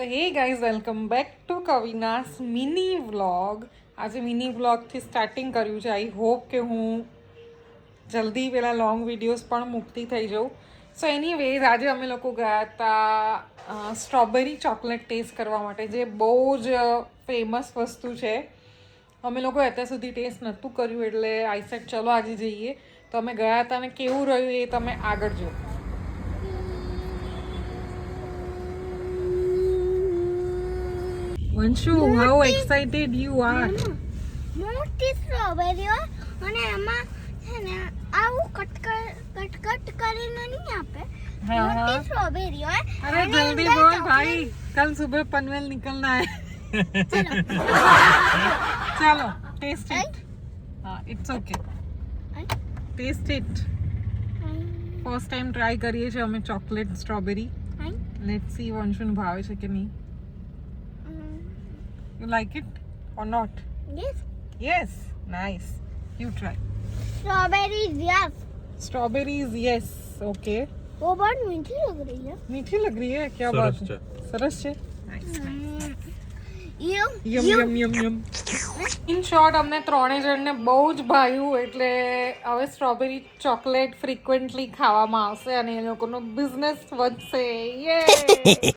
હે guys welcome back to Kavina's mini vlog. આજે mini વ્લોગથી સ્ટાર્ટિંગ કર્યું છે. આઈ હોપ કે હું જલ્દી પેલા લોંગ વિડીયોઝ પણ મુકતી થઈ જાઉં. સો એનીવેઝ આજે અમે લોકો ગયા હતા સ્ટ્રોબેરી ચોકલેટ ટેસ્ટ કરવા માટે, જે બહુ જ ફેમસ વસ્તુ છે. અમે લોકો અત્યાર સુધી ટેસ્ટ નહોતું કર્યું, એટલે આઈ સેડ ચલો આજે જઈએ. તો અમે ગયા હતા અને કેવું રહ્યું એ તમે આગળ જો. Vanshu, how excited you are? મોટી સ્ટ્રોબેરી હોય અને એમાં છે ને આવું કટ કરીને નહીં આપે. મોટી સ્ટ્રોબેરી હોય. अरे जल्दी बोल भाई, कल सुबह पनवेल निकलना है. चलो टेस्ट इट. हाँ, it's okay. Test it. First time try કરીએ છીએ અમે ચોકલેટ સ્ટ્રોબેરી. લેટ્સ સી વંશુને ભાવે છે કે નહીં. You like it or not? Yes. Yes, nice. You try. Strawberries, yes. Strawberries, yes. Okay. वो बहुत मीठी लग रही है. मीठी लग रही है. क्या बात है? सरस છે. Nice. Yum yum. In short અમને ત્રણે જણને બહુ જ ભાવ્યું, એટલે હવે સ્ટ્રોબેરી ચોકલેટ ફ્રીક્વન્ટલી ખાવામાં આવશે અને એ લોકોનો બિઝનેસ વધશે. યે